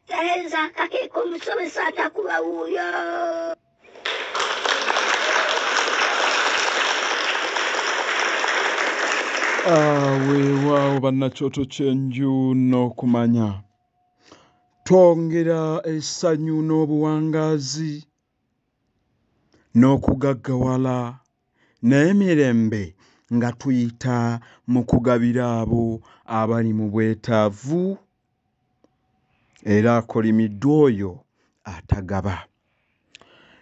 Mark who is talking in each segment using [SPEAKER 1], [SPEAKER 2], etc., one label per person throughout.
[SPEAKER 1] Tereza kake kumusomesa atakuba wuyo.
[SPEAKER 2] Weewaawo bannakyoto ky'enju n'okumanya twongera essanyu n'obuwangaazi n'okugaggawala n'emirembe nga tuyita mu kugabira abo abali mu bwetaavu era akolimiddwa oyo atagaba.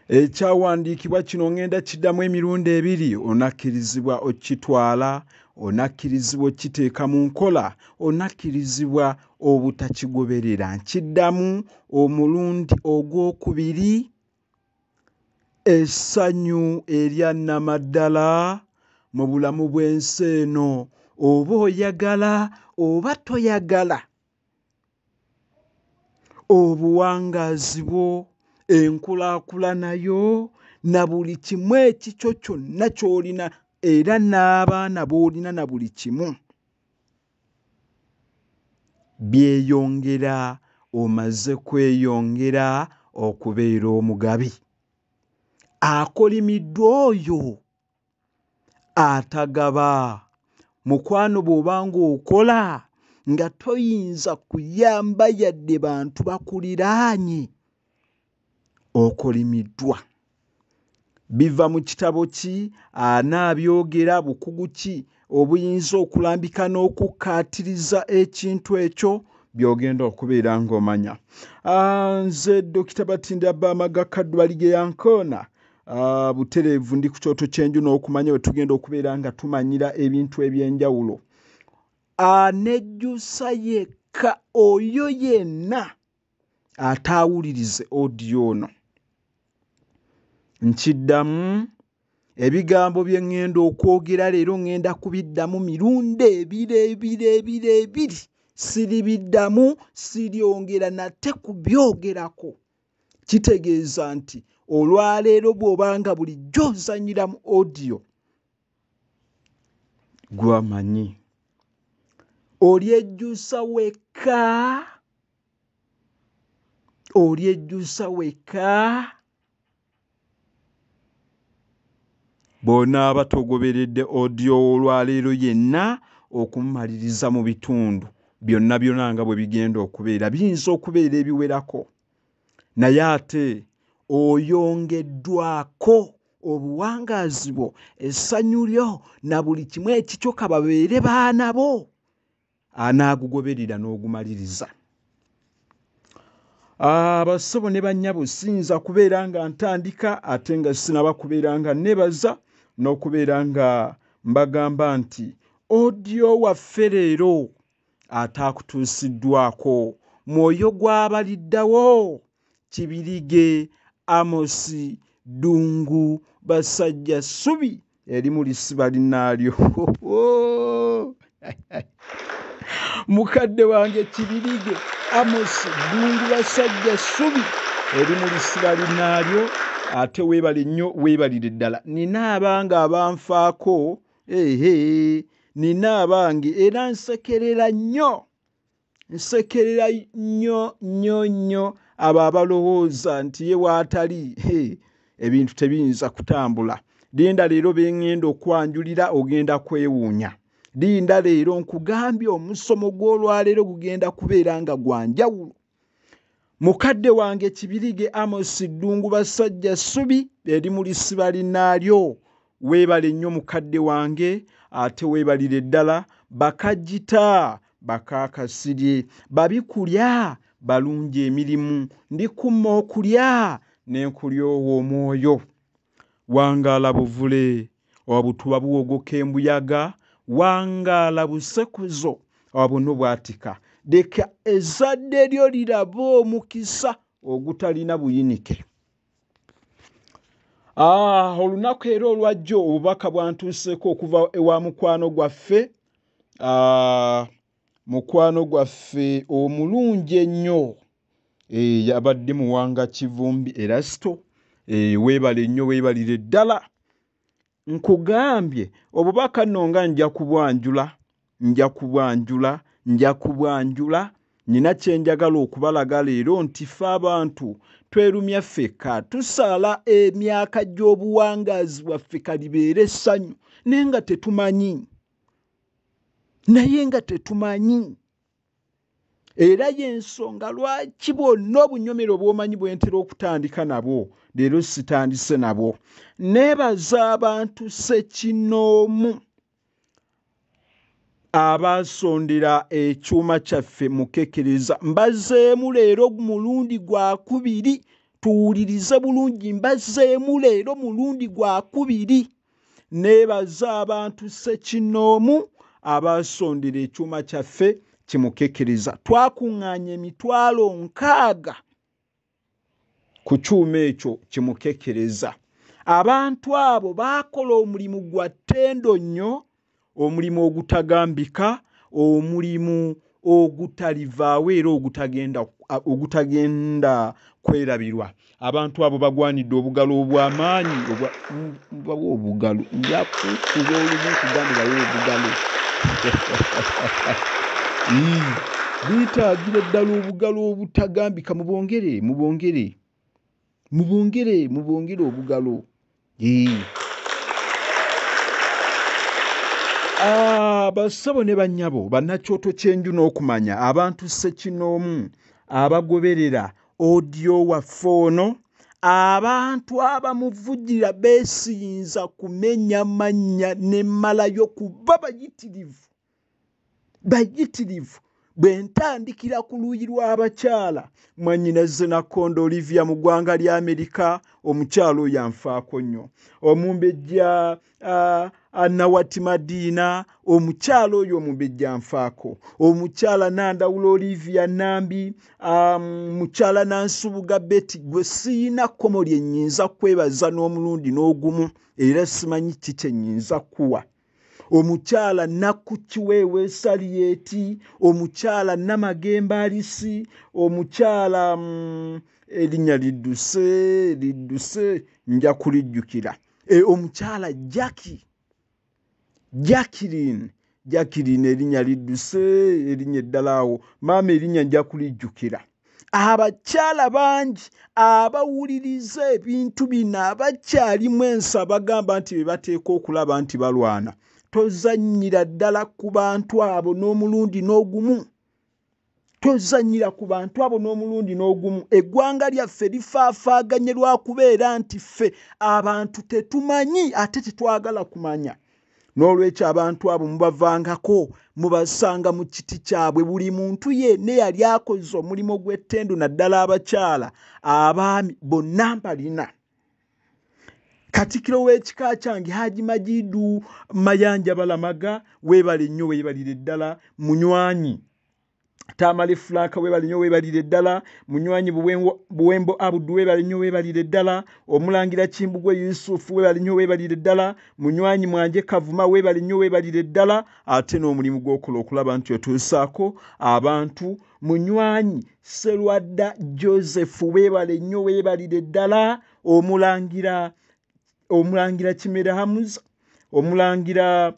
[SPEAKER 2] Ekyawandiikibwa kino ngenda kiddamu emirundi ebiri, onakkirizibwa okkitwala, onakkirizibwa okkiteeka mu nkola, onakkirizibwa obutakigoberera. Nkiddamu omulundi ogwokubiri, essanyu erya nnamaddala mu bulamu bw'ensi eno, oba oyagala oba toyagala, obuwangaazi bwo, enkulaakulana yo, na buli kimu ekikyo kyonna ky'olina era n'abaana b'olina na buli kimu byeyongera, omaze kweyongera okubeera omugabi. Akolimiddwa oyo atagaba. Mukwano bw'obanga okola nga toyinza kuyamba yadde bantu bakuliraanye, okolimiddwa. Biva mu kitabo ki? Anaabyogera bukugu ki obuyinza okulambika n'okukkaatiriza ekintu ekyo by'ogenda okubeera ng'omanya. Nze Dr. Batinde Abbaamaga Kaddubalige Yankoona, butereevu ndi ku kyoto ky'enju n'okumanya bwe tugenda okubeera nga tumanyira ebintu eby'enjawulo. Anejjusa yekka oyo yenna ataawulirize audio ono. Nkiddamu, ebigambo bye ŋŋenda okwogera leero ŋŋenda kubiddamu mirundi ebiri. Siribiddamu, siryongera nate kubyogerako. Kitegeeza nti olwaleero bw'obanga bulijjo ozannyira mu audio, gw'amanyi. Olyejjusa wekka, olyejjusa wekka. Bw'onaaba togoberedde audio olwaleero yenna okumumaliriza mu bitundu byonna nga bwe bigenda okubeera, biyinza okubeera ebiwerako, naye ate oyongeddwako obuwangaazi bwo, essanyu lyo na buli kimu ekikyo kababeere baana bo, anaagugoberera n'ogumaliriza. Bassebo ne bannyabo, siyinza kubeera nga ntandika ate nga sinaba kubeera nga nebaza n'okubeera nga mbagamba nti audio waffe leero ataakutuusiddwako mwoyo gw'abaliddawo Kibirige Amosi Ddungu Basajja Ssubi erimu lisiba linnaalyo. Mukadde wange Kibirige Amosi Ddungu Basajja Ssubi erimu lisiba linnaalyo, ate weebale nnyo, weebalire ddala. Nina abange abanfaako, nina abange era nsekerera nnyo abo abalowooza nti ye waatali ebintu tebiyinza kutambula. Linda leero beŋŋenda okwanjulira, ogenda kwewuunya. Linda leero nkugambye omusomo gw'olwaleero gugenda kubeera nga gwa njawulo. Mukadde wange Kibirige Amosi Ddungu Basajja Ssubi erimu lisiba linnaalyo, weebale nnyo mukadde wange, ate weebalire ddala bakajjita bakaakasirye, babikulya balungi emirimu, ndikumma okulya n'enkulyowa omwoyo. Wangaala buvule obutuba buwogoka embuyaga, wangaala busekuzo obuno bwatika. Leka ezzadde lyo lirabe omukisa ogutalina buyinike. Olunaku era olwajjo obubaka bwantuuseeko okuva ewa mukwano gwaffe omulungi ennyo, yabadde Muwanga Kivumbi Erasto. Weebale nnyo, weebalire ddala. Nkugambye obubaka nno nga nja kubwanjula nja kubwanjula nina kyenjagala okubalaga leero nti ffe abantu twerumya ffekka tusaala emyaka gy'obuwangaazi bwaffe kalibeere essanyu naye nga tetumanyi era y'ensonga lwaki bwonna obunyomero bw'omanyi bwentera okutandika nabwo leero sitandise nabwo. Neebaza abantu ssekinnoomu abaasondera ekyuma kyaffe mukekereza. Mbazeemu leero mulundi gwakubiri, tuwulirize bulungi, mbazeemu leero mulundi gwakubiri. Neebaza abantu ssekinnoomu abaasondera ekyuma kyaffe kimukekereza. Twakuŋŋaanya emitwalo 60 ku kyuma ekyo kimukekereza. Abantu abo baakola omulimu gwa ttendo nnyo, omulimu ogutagambika, omulimu ogutalivaawo era ogutagenda kwerabirwa. Abantu abo bagwanidde obugalo obw'amaanyi obugalo njakukuba olumu kugambirawo obugalo biitaagira ddala obugalo obutagambika. Mubongere obugalo. Bassabo ne bannyabo bannakyoto kyenju n'okumanya abantu ssekinnoomu abagoberera odiyo waffe ono, abantu abamuvujjira beesiyinza kumenya mannya ne mmalayo kuba bayitirivu. Bwe ntandikira ku luuyi lw'abakyala, mwannyinaze Nakkondo Olivia mu ggwanga lya Amerika, omukyala oyo anfaako nnyo. Omumbejja Nawati Madiina, omukyala oyo omumbejja anfaako. Omukyala Nandawulo Olivia Nambi, mukyala Nansubuga Betty, gwe siyina kkomo lye nnyinza kwebaza n'omulundi n'ogumu era simanyi ki kye nnyinza kuwa. Omukyala Nakkukiweewe Salieti, omukyala Namagemba Alisi, omukyala erinnya lidduse nja kulijjukira. Omukyala Jacqueline erinnya lidduse, erinnya eddala awo maama erinnya nja kulijjukira. Abakyala bangi abawuliriza ebintu bino abakyalimu ensa bagamba nti be bateeka okulaba nti balwana. Tozannyira ddala ku bantu abo n'omulundi n'ogumu. Eggwanga lyaffe lifaafaaganye lwa kubeera nti ffe abantu tetumanyi ate tetwagala kumanya. N'olwekyo abantu abo mubavangako, mubasanga mu kiti kyabwe. Buli muntu yenna yali akoze omulimu gw'ettendo, naddala abakyala, abaami bonna mbalina. Katikkiro w'ekika kyange Haji Majidu Mayanja Balamaga, weebale nnyo, weebalire ddala. Munywanyi Tamale Franka, weebale nnyo, weebalire ddala. Munywanyi Buwembo Abudu, weebale nnyo, weebalire ddala. Omulangira Kimbugwe Yusufu, weebale nnyo, weebalire ddala. Munywanyi Mwanje Kavuma, weebale nnyo, weebalire ddala. Ate n'omulimu gw'okola okulaba nti otuusaako abantu. Munywanyi Serwadda Joseph, weebale nnyo, weebalire ddala. Omulangira Kimera Hamuza, omulangira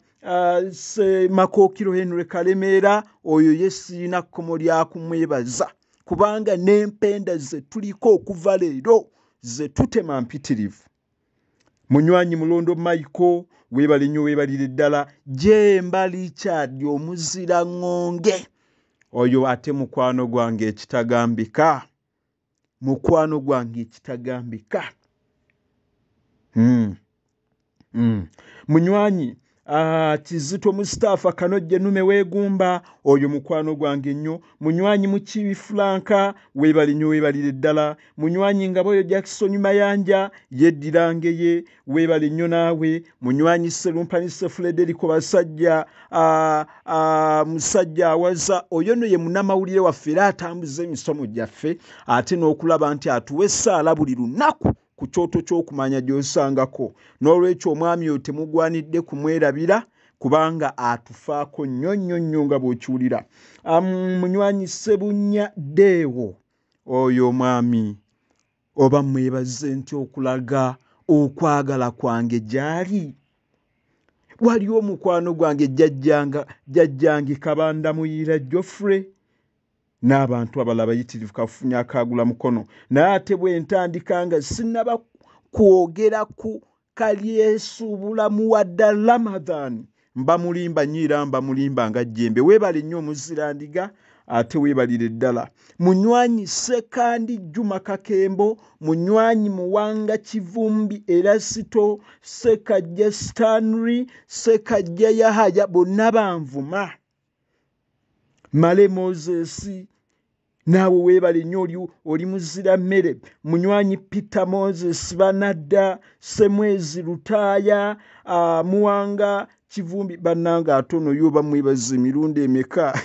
[SPEAKER 2] Makookiro Henry Kalemeera, oyo ye sirina kkomo lya kumwebaza kubanga n'empenda ze tuliko okuva leero ze tutema mpitirivu. Munywanyi Mulondo Michael, weebale nnyo, weebalire ddala. Jemba Richard omuzira ŋŋonge, oyo ate mukwano gwange ekitagambika. Munywanyi Kizito Mustafa Kanojje Nume Weegumba, oyo mukwano gwange nnyo. Munywanyi Mukibi Franka, weebale nnyo, weebalire ddala. Munywanyi Ngaboyo Jackson Mayanja, yeddirange ye, weebale nnyo naawe. Munywanyi Serumpanise Frederico Basajja, musajja awaza, oyo no ye munnamawulire waffe era atambuza emisomo gyaffe ate n'okulaba nti atuwa essaala buli lunaku ku kyoto ky'okumanya gy'osangako. N'olwekyo omwami oyo temugwanidde kumwerabira kubanga atufaako nnyo nga bw'okiwulira. Munywanyi Sebunya Deewo, oyo omwami oba mwebaze nti okulaga okwagala kwange gy'ali. waliwo omukwano gwange jjajjange Kabanda Muyira Geoffrey n'abantu abalala bayitirivu Kafunya Akaagula Mukono. Naye ate bwe ntandika nga sinnaba kwogera ku Kalyesuubulamu wadda Ramadhan mba mulimba nyiira mba mulimba nga jjembe. Weebale nnyo Omuzirandiga ate weebalire ddala. Munywanyi Sekandi Juma Kakembo, Munywanyi Muwanga Kivumbi Erasito, Sekajja Stanley, Sekajja Yahaya bonna banvuma. Male Moses naawe weebale nnyo oli muzira mmere. Munywanyi Peter Moses Banadda, Semwezi Lutaaya, Muwanga Kivumbi bannanga atono yo bamwebaza emirundi emeka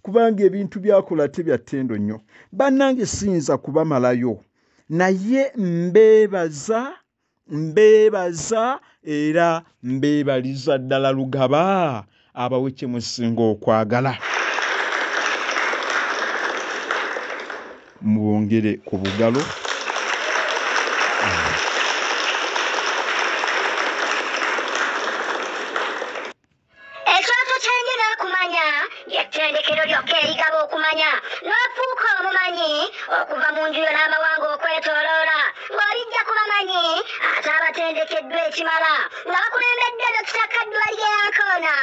[SPEAKER 2] kubanga ebintu byakola tebyattendo nnyo. Bannange siyinza kubamalayo naye mbeebaza era mbeebaliza ddala Lugaba abawe kye musinga okwagala. Mwongere ku bugalo.
[SPEAKER 1] Ekyoto kyange n'okumanya yettendekero lyokka erigaba okumanya n'ofuuka omumanyi okuva mu nju yo n'amawanga okwetooloola ng'olijja kubamanyi ate abatendekeddwa ekimala nga bakulembedde Dr. Kaddwali Yankoona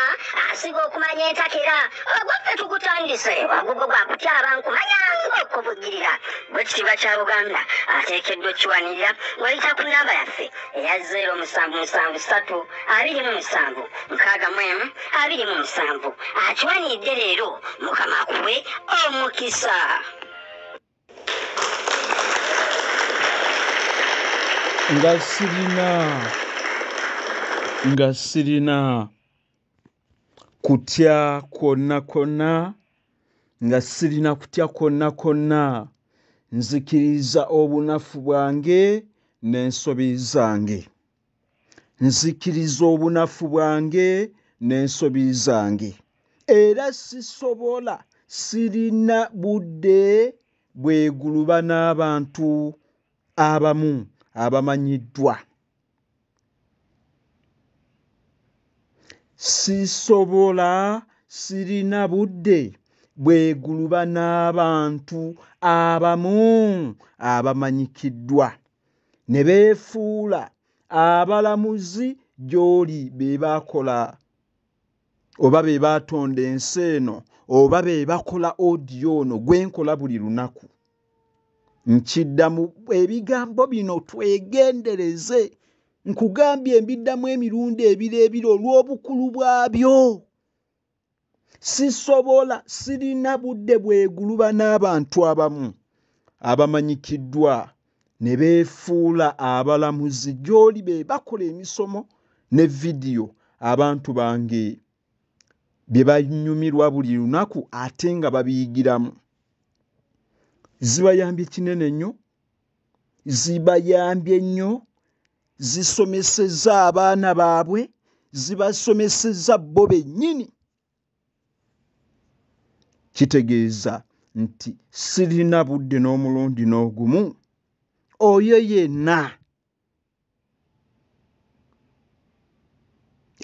[SPEAKER 1] asiga okumanya entakera ogwaffe tugutandise wagugo gwa kutyaba nkumanya ng'okuvujjirira bwe kitiibwa kya Buganda ateekeddwa okkiwanirira ng'oyita ku nnamba yaffe eya 0777 akiwaniridde leero Mukama akuwe omukisa.
[SPEAKER 2] nga sirina kutya konna nga sirina kutya konna nzikiriza obunafu bwange n'ensobi zange. Nzikiriza obunafu bwange n'ensobi zange era sisobola sirina budde bweguluba n'abantu abamu abamanyiddwa. Sirina budde bweguluba n'abantu abamu abamanyikiddwa ne beefuula abalamuzi gy'oli be bakola oba be batonda ensi eno oba be bakola audio ono gwenkola buli lunaku. Nkiddamu ebigambo bino twegendereze. Nkugambye mbiddamu emirundi ebireebire olw'obukulu bwabyo. Sirina budde bweguluba n'abantu abamu abamanyikiddwa ne beefuula abalamuzi gy'oli be bakola emisomo ne vidiyo abantu bange bye banyumirwa buli lunaku ate nga babiyigiramu. Zibayambye kinene nnyo, zibayambye nnyo, zisomesezza abaana baabwe, zibasomesezza bo bennyini. Kitegeeza nti sirina budde n'omulundi n'ogumu oyo yenna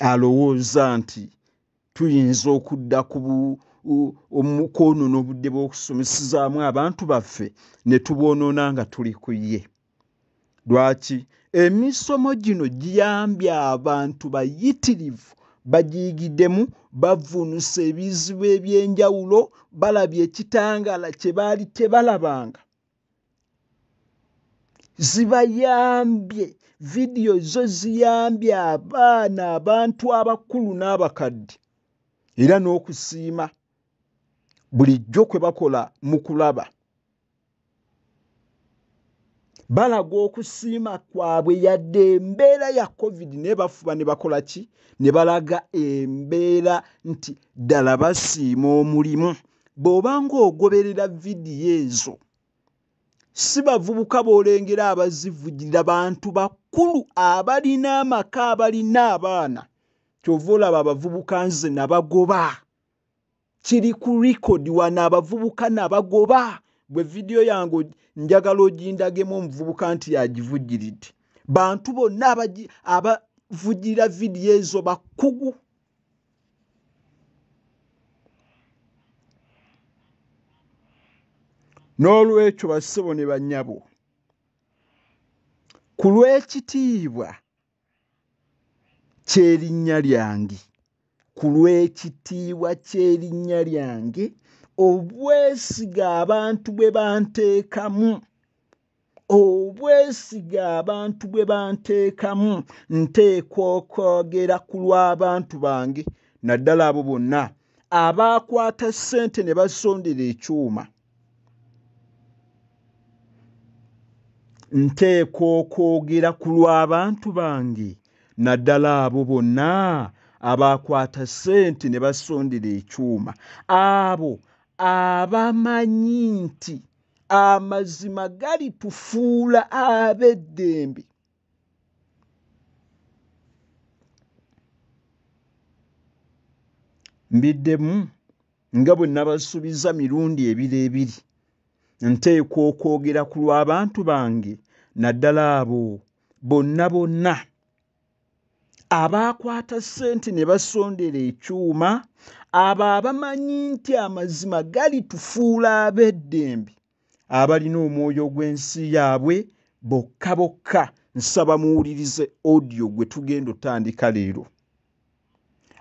[SPEAKER 2] alowooza nti tuyinza okudda ku omukoonoona obudde bw'okusomesezaamu abantu baffe ne tuboonoona nga tuli ku ye. Lwaki? Emisomo gino giyambye abantu bayitirivu bagiyigiddemu bavunusa ebizibu eby'enjawulo balabye ekitangaala kye baali tebalabanga. Zibayambye vidiyo zo ziyambye abaana abantu abakulu n'abakadde era n'okusiima bulijjo kwe bakola mu kulaba. Balaga okusiima kwabwe yadde embeera ya COVID ne bafuba ne bakola ki? Ne balaga embeera nti ddala basiima omulimu. Bw'obanga ogoberera vidiyo ezo si bavubuka b'olengera abazivugirira bantu bakulu abalina amaka abalina abaana. Kyova olaba abavubuka nze nabagoba. Kiri ku likodi wano abavubuka nabagoba. Bwe vidiyo yange njagala ogindagemu omuvubuka nti yagivugiridde. Bantu bonna abavugira vidiyo ezo bakugu. N'olwekyo bassebo ne bannyabo, ku lw'ekitiibwa ky'erinnya lyange, ku lw'ekitiibwa ky'erinnya lyange, obwesiga abantu bwe banteekamu, obwesiga abantu bwe banteekamu, nteekwa okwogera ku lw'abantu bange, naddala abo bonna abaakwata ssente ne basondera ekyuma. Nteekwa okwogera ku lw'abantu bange, naddala abo bonna abaakwata ssente ne basondera ekyuma, abo abamanyi nti amazima galitufuula ab'eddembe. Mbiddemu nga bwe nabasuubiza mirundi ebiri, nteekwa okwogera ku lw'abantu bange, naddala abo bonna abaakwata ssente ne basondera ekyuma, abo abamanyi nti amazima galitufuula ab'eddembe, abalina omwoyo gw'ensi yaabwe bokka bokka. Nsaba muwulirize audio gwe tugenda otandika leero.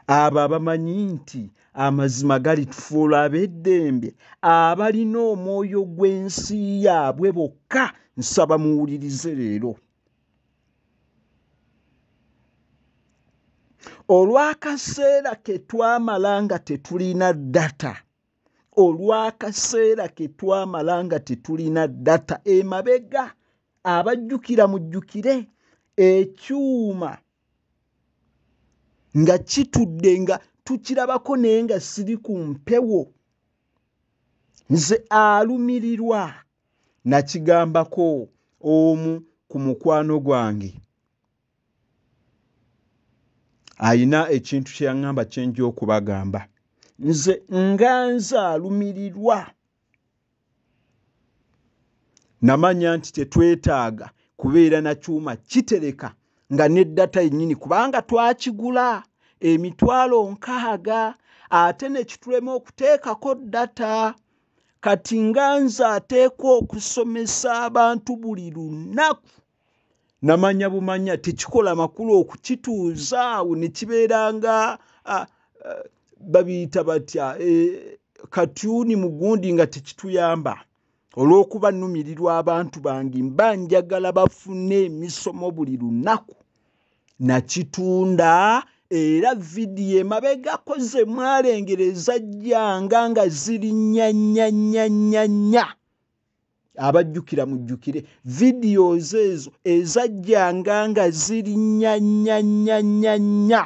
[SPEAKER 2] Abo abamanyi nti amazima galitufuula ab'eddembe, abalina omwoyo gw'ensi yaabwe bokka. Nsaba muwulirize leero. Olw'akaseera ke twamala nga tetulina data, olw'akaseera ke twamala nga tetulina data, emabega abajjukira mujjukire ekyuma nga kitudde nga tukirabako naye nga siri ku mpewo. Nze alumirirwa, nakigambako omu ku mukwano gwange, ayina ekintu kye yaŋŋamba kye nja okubagamba. Nze alumirirwa, namanya nti tetwetaaga kubeera na kyuma kitereka nga ne data yennyini, kubanga twakigula $600 ate ne kitulema okuteekako data. Kati nze ateekwa okusomesa abantu buli lunaku, namanya bumanya tekikola makulu okukituuza awo ne kibeera nga babiyita batya, katyuni mugundi nga tekituyamba. Olw'okuba nnumirirwa abantu bange, mba njagala bafune emisomo buli lunaku. Nakitunda era vidiyo emabegako ze mwalengera ezajjanga nga ziri nnya. Abajjukira mujjukire vidiyo ezo ezajjanga nga ziri nnya.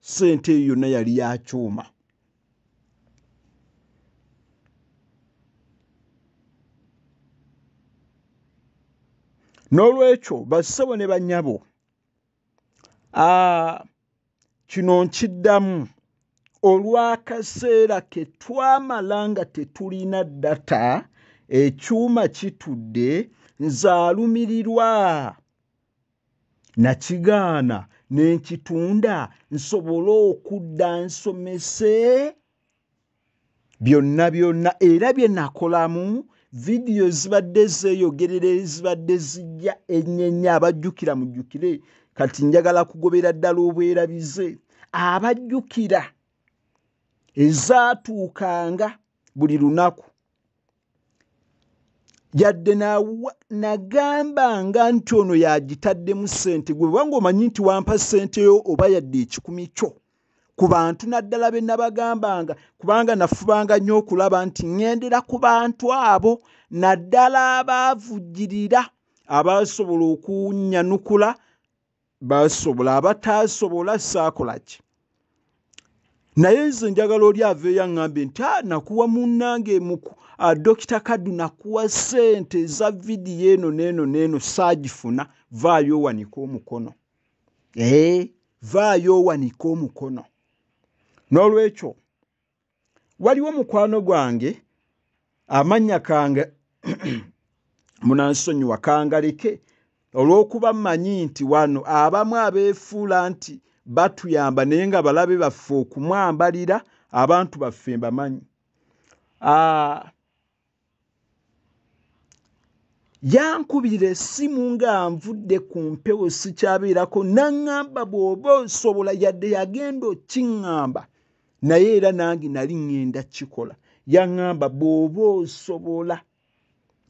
[SPEAKER 2] Ssente eyo yonna yali ya kyuma. N'olwekyo bassebo ne bannyabo, kino nkiddamu, olw'akaseera ke twamala nga tetulina data, ekyuma kitudde, nze alumirirwa, nakigaana ne nkitunda nsobole okudda nsomese byonna era bye nakolamu. Vidiyo zibadde zeeyogerera ezibadde zijja ennyenya. Abajjukira mujjukire, kati njagala kugobera ddala obwerabize. Abajjukira ezaatuukanga buli lunaku, yadde nagambanga nti ono yagitaddemu ssente, gwe bwanga omanyi nti wampa ssente yo oba yadde ekikumi kyo, ku bantu naddala be nabagambanga, kubanga nafubanga nnyo okulaba nti ŋŋendera ku bantu abo naddala abaavujjirira, abaasobola okunnyanukula baasobola, abataasobola saakola ki. Naye nze njagala oli aveeyo aŋŋambe nti nakuwa munnange Dokita Kadu, nakuwa ssente za vidiyo eno n'eno saagifuna, vaayo owanika omukono. Vaayo owanika omukono. N'olwekyo waliwo mukwano gwange, amannya kange munansonyiwa, kangaleke olw'okuba mmanyi nti wano abamu abeefuula nti batuyamba naye nga balabe baffe okumwambalira abantu baffe mbamanyi. Yankubira essimu nga nvudde ku mpewo sikyabeerako n'aŋŋamba bw'oba osobola yadde yagenda okiŋŋamba naye era nange nali ŋŋenda kikola. Yaŋŋamba bw'oba osobola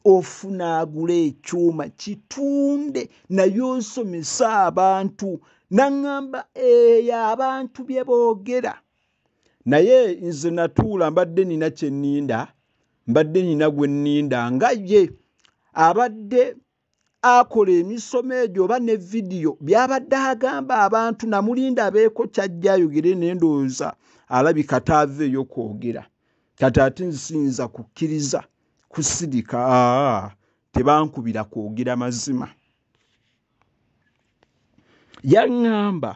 [SPEAKER 2] ofuna agula ekyuma kitunde naye osomesa abantu. N'aŋŋamba eyo abantu bye boogera. Naye nze natuula mbadde nina kye nninda, mbadde nina gwe nninda nga ye abadde akola emisomo egyo oba ne vidiyo by'abadde agamba abantu. Namulinda abeeko kyajja ayogere ne ndowooza alabika taaveeyo kwogera. Kati ate nsinza kukkiriza kusirika tebankubira kwogera mazima. Yaŋŋamba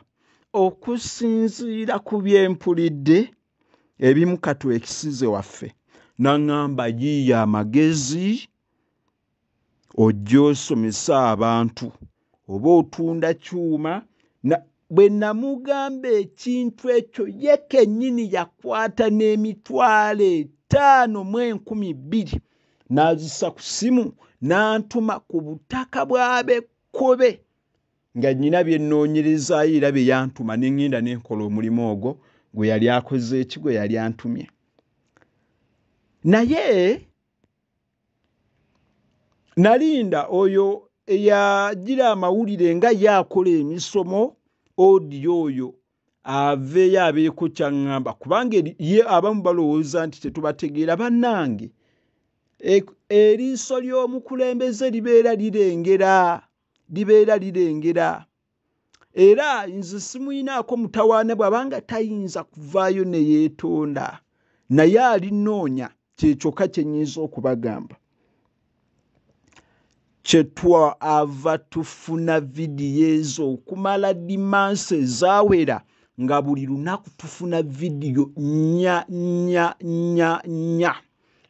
[SPEAKER 2] okusinziira ku bye mpulidde ebimu katwekisize waffe. N'aŋŋamba yiiya amagezi ojja osomesa abantu oba otunda kyuma. Bwe namugamba ekintu ekyo ye kennyini yakwata n'Emitwalo 5,200 n'azissa ku ssimu n'antuma ku butaka bw'Abekkobe nga nnyina bye nnoonyerezaayo era bye yantuma ne ŋŋenda ne nkola omulimu ogwo gwe yali akoze eki gwe yali antumye. Naye nalinda oyo eyagira amawulire nga ye akola emisomo odiyo oyo aveeyo abeeko kyaŋŋamba kubanga ye abamu balowooza nti tetubategeera. Bannange eriiso ly'omukulembeze libeera lirengera era nze simuyinaako mutawaana bw'abanga tayinza kuvaayo ne yeetonda naye alinoonya kyekyokka kye nnyinza okubagamba. Kyetwava tufuna vidiyo ezo okumala dimansi ezaawera nga buli lunaku tufuna vidiyo nnya.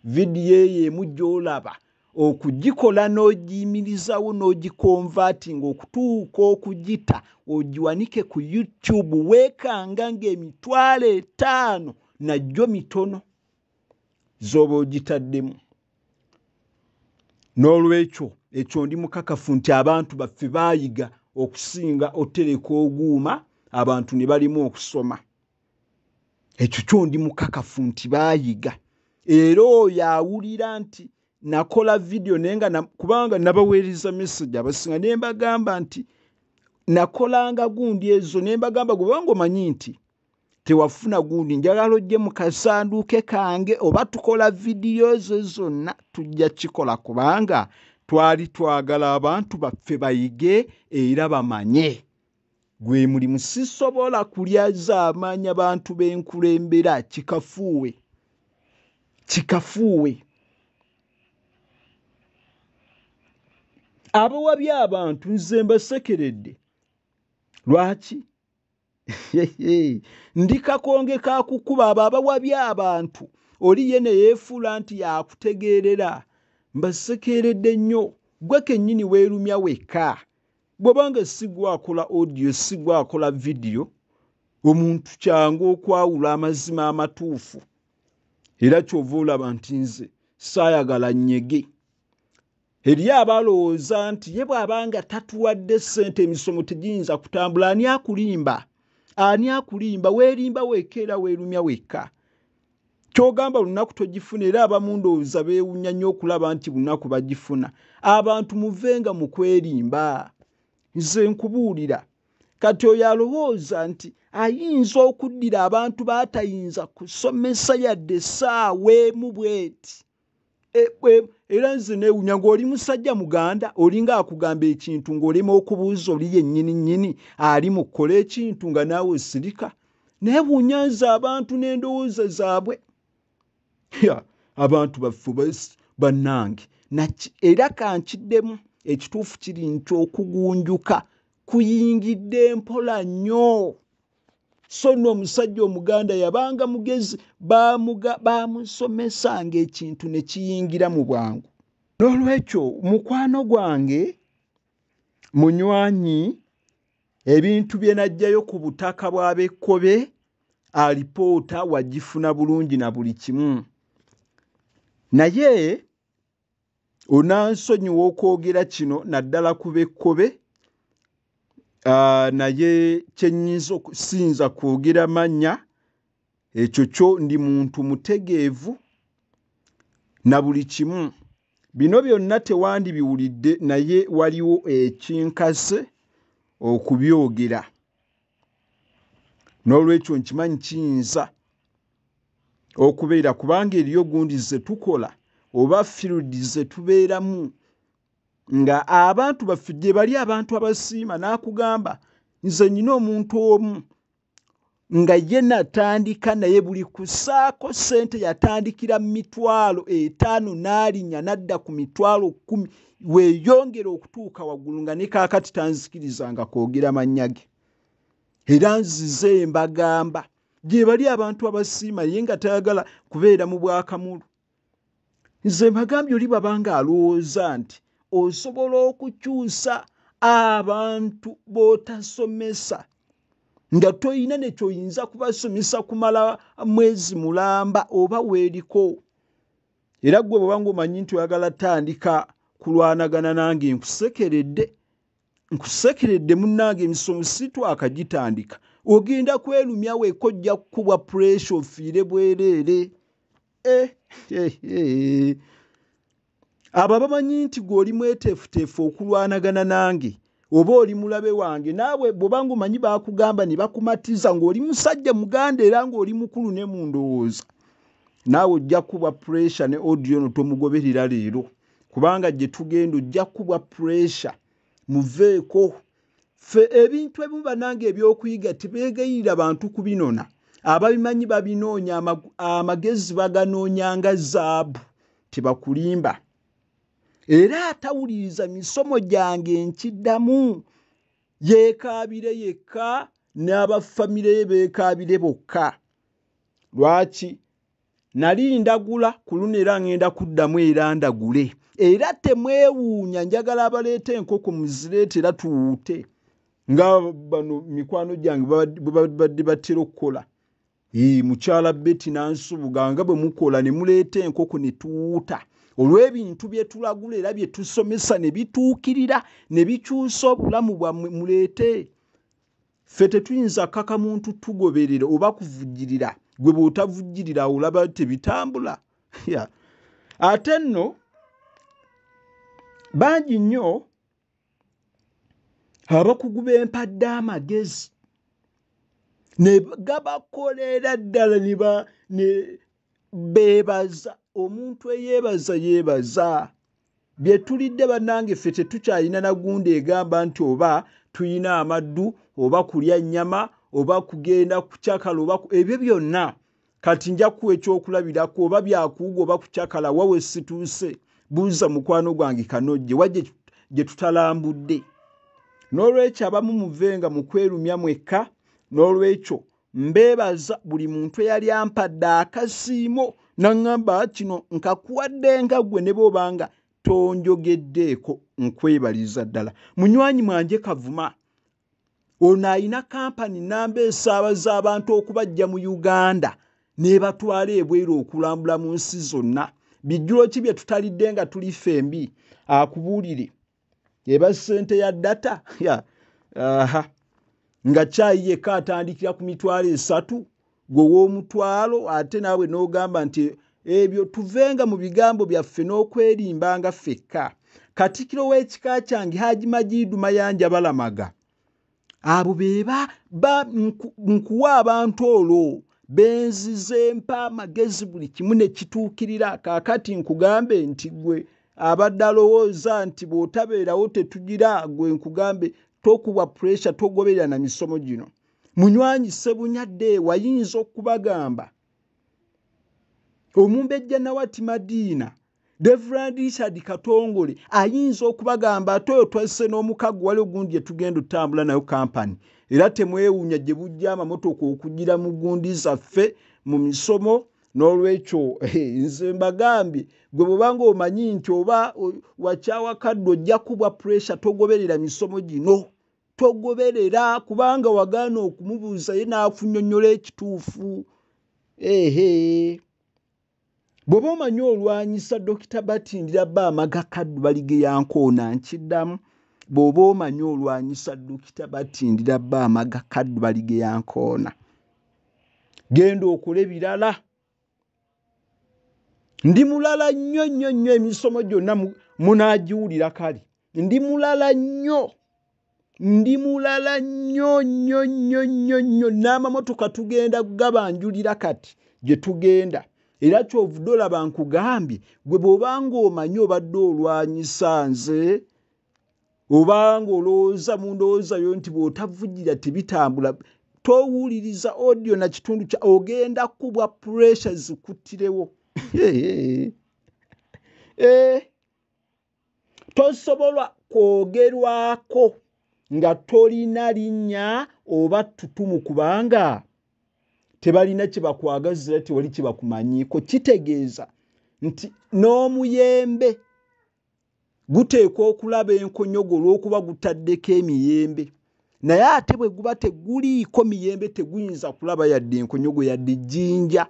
[SPEAKER 2] Vidiyo eyo emu gy'olaba okugikola n'ogiyimirizawo n'ogikonvaatinga okutuuka okugita ogiwanike ku YouTube weekanga ng'Emitwalo 5 nagyo mitono z'oba ogitaddemu. N'olwekyo ekyo ndi mukakafu nti abantu baffe baayiga okusinga otereka oguuma abantu ne balimu okusoma. Ekyo kyo ndi mukakafu nti baayiga. Era oyo awulira nti nakola vidiyo naye nga kubanga nabaweereza message abasinga ne mbagamba nti nakolanga gundi ezo ne mbagamba kubanga omanyi nti tewafuna gundi njagala ojje mu kasanduuke kange oba tukola vidiyo ezo zonna tujja kikola kubanga twali twagala abantu baffe bayige era bamanye. Gwe mulimu sisobola kulyaza amaanyi abantu b'enkulembera kikafuuwe. Abawabi abantu nze mbasekeredde. Lwaki? Ndi kakonge kakukuba abo abawabi abantu oli ye ne yeefuula nti yakutegeerera. Mbasekeredde nnyo. Gwe kennyini weerumya wekka. Bw'obanga si gwe akola audio si gwe akola vidiyo omuntu kyangu okwawula amazima amatuufu. Era kyova olaba nti nze saayagala nnyege. Eri abalowooza nti ye bw'abanga tatuwadde ssente emisomo tegiyinza kutambula. Ani akulimba? Weerimba wekka era weerumya wekka. Kyogamba lunaku togifuna era abamu ndowooza beewunya nnyo okulaba nti lunaku bagifuna. Abantu muvenga mu kwerimba. Nze nkubuulira kati oyo alowooza nti ayinza okuddira abantu baatayinza kusomesa yadde essaawa emu bweti. Era nze neewunya ng'oli musajja muganda olinga akugamba ekintu ng'olema okubuuza oli yennyini nnyini ali mu kukola ekintu nga naawe osirika. Neewunya nze abantu n'endowooza zaabwe. Abantu baffe bannange era kankiddemu ekituufu kiri nti okugunjuka kuyingidde mpola nnyo. So nno omusajja omuganda yabanga mugezi bamusomesanga ekintu ne kiyingira mu bwangu. N'olwekyo mukwano gwange munywanyi ebintu bye najjayo ku butaka bw'abekkobe alipoota wagifuna bulungi na buli kimu naye onansonyiwa okwogera kino naddala ku bekkobe naye kyennyinza okusinza kwogera mannya ekyo kyo ndi muntu mutegeevu na buli kimu bino byonna tewandibiwulidde naye waliwo ekinkase okubyogera n'olwekyo nkimanyi kiyinza okubeera kubanga eriyo gundi ze tukola oba field ze tubeeramu nga abantu baffe gye bali abantu abasiima n'akugamba nze nnina omuntu omu nga ye natandika naye buli kusaako ssente yatandikira mu 5,000 n'alinnya n'adda ku 10,000 weeyongera okutuuka waggulu nga ne kaakati tanzikirizanga kwogera mannya ge era nzize mbagamba gye bali abantu abasiima ye nga tayagala kubeera mu bwakamulu nze mbagambye oli babanga alowooza nti osobola okukyusa abantu b'otasomesa nga toyina nekyoyinza kubasomesa kumala mwezi mulamba oba weeriko era gwe bwobanga omanyi nti oyagala tandika kulwanagana nange nkusekeredde munnange emisomo sitwakagitandika ogenda kwerumya weeko ojja kukubwa puresha ofiire bwereere abo bamanyi nti gw'oli mweteefuteefu okulwanagana nange oba oli mulabe wange naawe bw'obanga omanyi baakugamba ne bakumatiza ng'oli musajja muganda era ng'oli mukulu ne mu ndowooza naawe ojja kubwa puresha ne audio no tomugoberera leero kubanga gye tugenda ojja kubwa puresha muveeko ffe ebintu ebimu bannange ebyokuyiga tebeegayirira bantu kubinona ababimanyi babinoonya amagezi baganoonya nga zaabu tebakulimba era atawuliriza misomo gyange nkiddamu yeekaabire yekka n'abafamire ye beekaabire bokka lwaki nali ndagula ku luno era ngenda kuddamu era ndagule era temwewuunya njagala abaleeta enkoko muzireetera tuwuute nga bano mikwano gyange babadde batera okukola mukyala Betty nansubuga nga bwe mukola ne muleeta enkoko ne tuwuuta olw'ebintu bye tulagula era bye tusomesa ne bituukirira ne bikyusa obulamu bwammwe muleete ffe tetuyinza kaka muntu tugoberera oba kuvujjirira gwe bw'otavujjirira olaba tebitambula ate nno bangi nnyo abakugu b'empadde amagezi ne gabakolera ddala ne beebaza omuntu eyeebaza bye tulidde bannange ffe tetukyalina na gundi egamba nti oba tuyina amaddu oba kulya nnyama oba kugenda kucakala oba ebyo byonna kati nja kuwa ekyokulabirako oba byakuuga oba kucakala wawe situuse buuza mukwano gwange kanojje wajje gye tutalambudde n'olwekyo abamu muvenga mu kwerumya mwekka n'olwekyo mbeebaza buli muntu eyali ampadde akasiimo naŋŋamba kino nkakuwadde nga ggwe ne bw'obanga tonjogeddeeko nkwebaliza ddala munywanyi mwanje Kavuma ono alina kampani namba esaabaza abantu okubajja mu Uganda n'ebatwala ebweru okulambula mu nsi zonna bijjulo ki bye tutalidde nga tuli fembi akubuulire eba ssente ya data nga kyayi yekka atandikira ku 3,000 gwe w'omutwalo ate naawe n'ogamba nti ebyo tuvenga mu bigambo byaffe n'okwerimbanga ffekka Katikkiro w'ekika kyange Haji Majidu Mayanja Balamaga abo beeba nkuwa abantu olwo benzize mpa amagezi buli kimu ne kituukirira kaakati nkugambe nti gwe abadde alowooza nti bw'otabeerawo tetugira gwe nkugambe tokubwa puresha togoberera na misomo gino munywanyi Ssebunyadde wayinza okubagamba Omumbejja Nawati Madiina Reverend Richard Katongole ayinza okubagamba ate oyo twasse n'omukago wali ogundi tugenda otambula nayo kampani era temwewuunya gye bujja amamotoka okugira mu gundi zaffe mu misomo n'olwekyo nze mbagambye gwe bw'obanga omanyi nti oba wakyawa Kaddu ojja kubwa pressure togoberera misomo gino togoberera kubanga wagaana okumubuuza ye n'afunnyonnyola ekituufu bw'oba omanyi olwanyisa Dr. Batindira Bamaga Kaddu Balige Yankoona nkiddamu bw'oba omanyi olwanyisa Dr. Batindira Bamaga Kaddu Balige Yankoona genda okole birala ndi mulala nnyo emisomo gyonna munaagiwulira kale ndi mulala nnyo n'amamotoka tugenda gabanjulira kati gye tugenda era kyovudde olaba nkugambye gwe bw'obanga omanyi obadde olwanyisa nze obanga olowooza mu ndowooza yo nti bw'otavugira tebitambula towuliriza audio na kitundu kya ogenda kubwa pressure zikuttirewo tosobola kwogerwako nga tolina linnya oba ttutumu kubanga tebalina kye bakwagazira tewali kye bakumanyiiko kitegeeza nti n'omuyembe guteekwa okulaba enkonyogo olw'okuba gutaddeko emiyembe naye ate bwe guba teguliiko miyembe teguyinza kulaba yadde enkonyogo yadde jjinja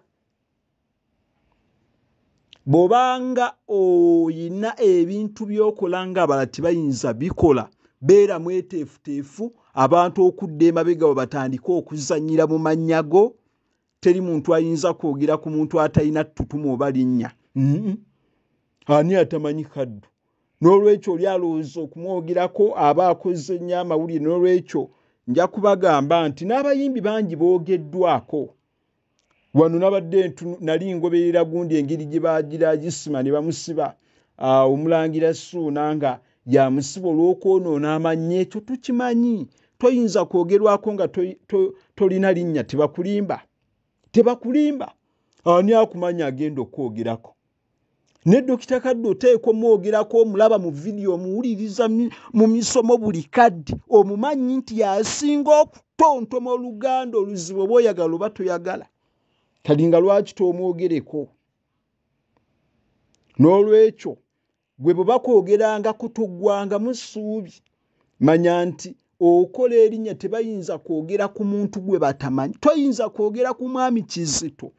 [SPEAKER 2] bw'obanga oyina ebintu by'okola ng'abalala tebayinza bikola beera mweteefuteefu abantu okudda emabega we batandike okuzannyira mu mannya go teri muntu ayinza kwogera ku muntu atalina ttutumu oba linnya ani atamanyi Kaddu n'olwekyo oli alowooza okumwogerako aba akoze nnyo amawulire n'olwekyo nja kubagamba nti n'abayimbi bangi boogeddwako wano nabadde nali ngoberera gundi engeri gye baagira gisima ne bamusiba omulangira Ssuuna nga yamusiba olw'okwonoona amanya ekyo tukimanyi toyinza kwogerwako nga tolina linnya tebakulimba ani akumanya agenda okwogerako ne Dr. Kaddu oteekwa omwogerako omulaba mu vidiyo omuwuliriza mu misomo buli kadde omumanyi nti yasinga okutontoma Oluganda oluzibu oba oyagala oba toyagala kalinga lwaki tomwogereko n'olwekyo gwe bwe bakwogerangako toggwangamu ssuubi manya nti okola erinnya tebayinza kwogera ku muntu gwe batamanyi toyinza kwogera ku mwami Kizito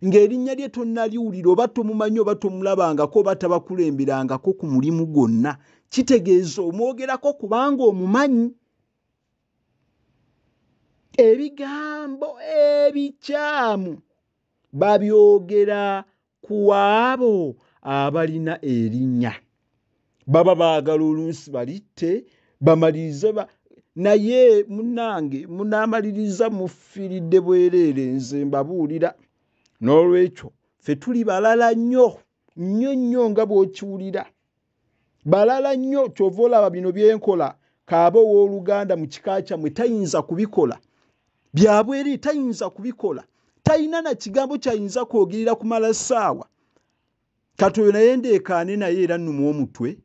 [SPEAKER 2] ng'erinnya lye tonnaliwulira oba tomumanyi oba tomulabangako oba tabakulemberangako ku mulimu gwonna kitegeeza omwogerako kubanga omumanyi ebigambo ebikyamu babyogera ku abo abalina erinnya baba baagala oluusi balitte bamalirize naye munnange munaamaliriza mufiiridde bwereere nze mbabuulira n'olwekyo ffe tuli balala nnyo nga bw'okiwulira balala nnyo kyova olaba bino byenkola kaaba ow'Oluganda mu kika kyammwe tayinza kubikola byabweri tayinza kubikola talina na kigambo kyayinza kwogerera kumala ssaawa kati oyo naye ndeekaane naye era nnuma omutwe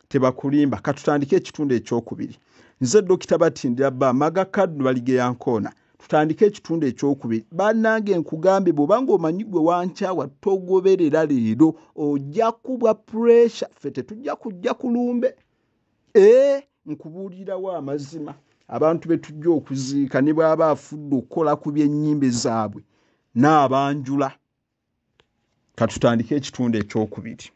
[SPEAKER 2] tebakulimba katutandike ekitundu ekyokubiri nze Dr. Batindira Bamaga Kaddu Balige Yankoona tutandike ekitundu ekyokubiri bannange nkugambye bw'obanga omanyi gwe wankyawa togoberera leero ojja kubwa pressure ffe tetujja kujja kulumbe nkubuulirawo amazima abantu be tujja okuziika ne bw'aba afudde okukola ku by'ennyimbe zaabwe n'abanjula katutandike ekitundu ekyokubiri